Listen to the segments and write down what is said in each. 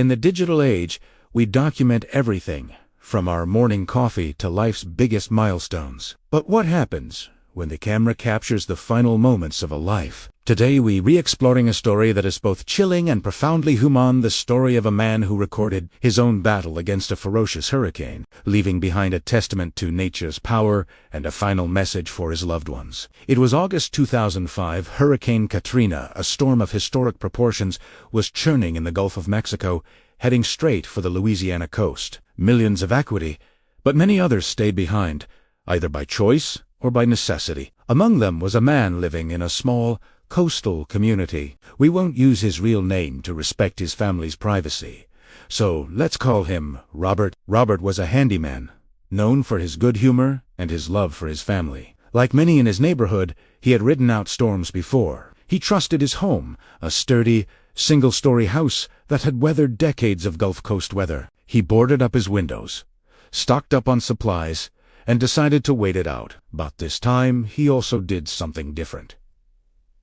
In the digital age, we document everything, from our morning coffee to life's biggest milestones. But what happens when the camera captures the final moments of a life? Today we re-exploring a story that is both chilling and profoundly human, the story of a man who recorded his own battle against a ferocious hurricane, leaving behind a testament to nature's power and a final message for his loved ones. It was August 2005. Hurricane Katrina, a storm of historic proportions, was churning in the Gulf of Mexico, heading straight for the Louisiana coast. Millions evacuated, but many others stayed behind, either by choice or by necessity. Among them was a man living in a small, coastal community. We won't use his real name to respect his family's privacy, so let's call him Robert. Robert was a handyman, known for his good humor and his love for his family. Like many in his neighborhood, he had ridden out storms before. He trusted his home, a sturdy, single-story house that had weathered decades of Gulf Coast weather. He boarded up his windows, stocked up on supplies, and decided to wait it out. But this time, he also did something different.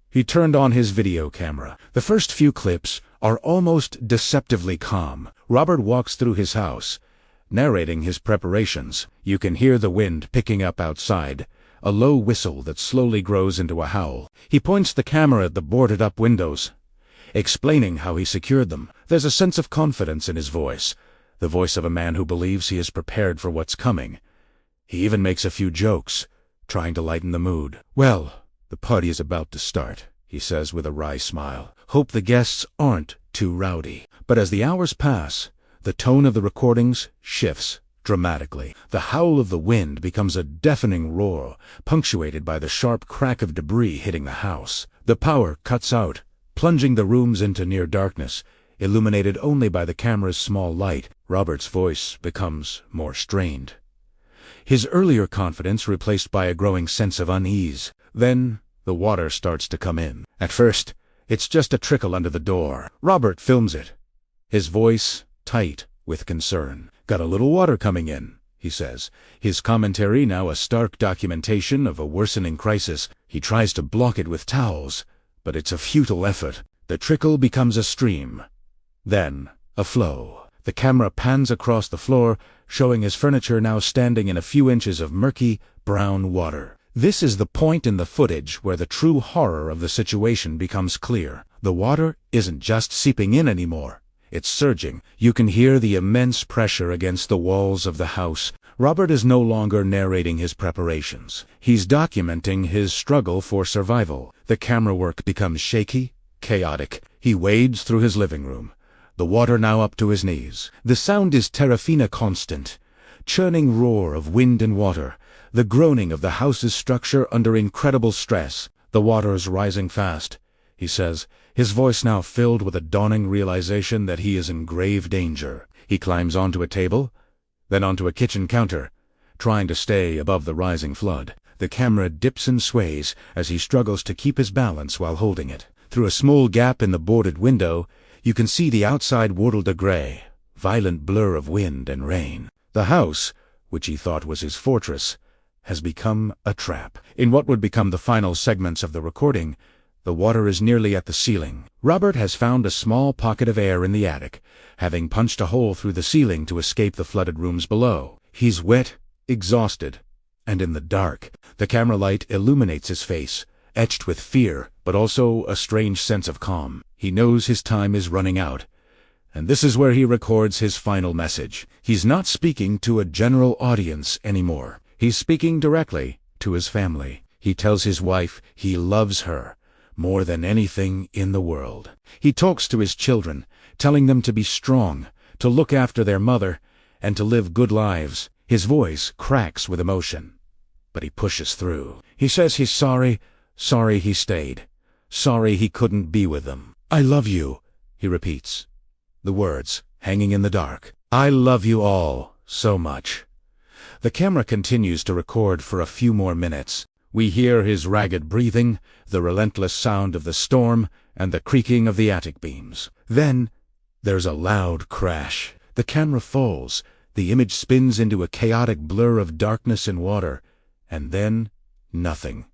He turned on his video camera. The first few clips are almost deceptively calm. Robert walks through his house, narrating his preparations. You can hear the wind picking up outside, a low whistle that slowly grows into a howl. He points the camera at the boarded-up windows, explaining how he secured them. There's a sense of confidence in his voice, the voice of a man who believes he is prepared for what's coming. He even makes a few jokes, trying to lighten the mood. "Well, the party is about to start," he says with a wry smile. "Hope the guests aren't too rowdy." But as the hours pass, the tone of the recordings shifts dramatically. The howl of the wind becomes a deafening roar, punctuated by the sharp crack of debris hitting the house. The power cuts out, plunging the rooms into near darkness, illuminated only by the camera's small light. Robert's voice becomes more strained, his earlier confidence replaced by a growing sense of unease. Then the water starts to come in. At first, it's just a trickle under the door. Robert films it, his voice tight with concern. "Got a little water coming in," he says, his commentary now a stark documentation of a worsening crisis. He tries to block it with towels, but it's a futile effort. The trickle becomes a stream, then a flow. The camera pans across the floor, showing his furniture now standing in a few inches of murky, brown water. This is the point in the footage where the true horror of the situation becomes clear. The water isn't just seeping in anymore. It's surging. You can hear the immense pressure against the walls of the house. Robert is no longer narrating his preparations. He's documenting his struggle for survival. The camera work becomes shaky, chaotic. He wades through his living room, the water now up to his knees. The sound is Terrafina constant, churning roar of wind and water, the groaning of the house's structure under incredible stress. "The water's rising fast," he says, his voice now filled with a dawning realization that he is in grave danger. He climbs onto a table, then onto a kitchen counter, trying to stay above the rising flood. The camera dips and sways as he struggles to keep his balance while holding it. Through a small gap in the boarded window, you can see the outside world a gray, violent blur of wind and rain. The house, which he thought was his fortress, has become a trap. In what would become the final segments of the recording, the water is nearly at the ceiling. Robert has found a small pocket of air in the attic, having punched a hole through the ceiling to escape the flooded rooms below. He's wet, exhausted, and in the dark. The camera light illuminates his face, etched with fear, but also a strange sense of calm. He knows his time is running out, and this is where he records his final message. He's not speaking to a general audience anymore. He's speaking directly to his family. He tells his wife he loves her more than anything in the world. He talks to his children, telling them to be strong, to look after their mother, and to live good lives. His voice cracks with emotion, but he pushes through. He says he's sorry he stayed, sorry he couldn't be with them. "I love you," he repeats, the words hanging in the dark. "I love you all so much." The camera continues to record for a few more minutes. We hear his ragged breathing, the relentless sound of the storm, and the creaking of the attic beams. Then there's a loud crash. The camera falls. The image spins into a chaotic blur of darkness and water, and then nothing.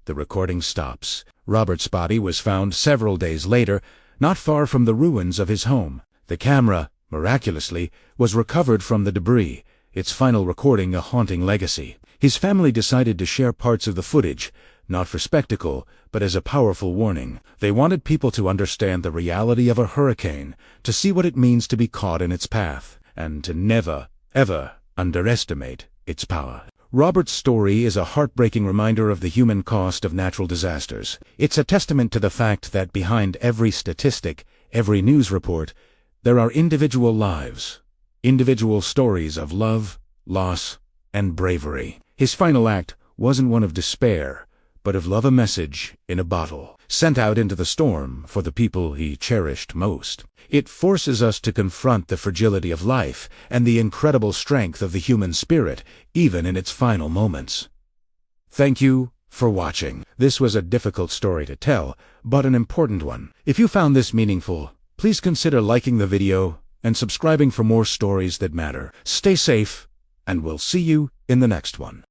The recording stops. Robert's body was found several days later, not far from the ruins of his home. The camera, miraculously, was recovered from the debris, its final recording a haunting legacy. His family decided to share parts of the footage, not for spectacle, but as a powerful warning. They wanted people to understand the reality of a hurricane, to see what it means to be caught in its path, and to never, ever underestimate its power. Robert's story is a heartbreaking reminder of the human cost of natural disasters. It's a testament to the fact that behind every statistic, every news report, there are individual lives, individual stories of love, loss, and bravery. His final act wasn't one of despair, but of love, a message in a bottle, sent out into the storm for the people he cherished most. It forces us to confront the fragility of life and the incredible strength of the human spirit, even in its final moments. Thank you for watching. This was a difficult story to tell, but an important one. If you found this meaningful, please consider liking the video and subscribing for more stories that matter. Stay safe, and we'll see you in the next one.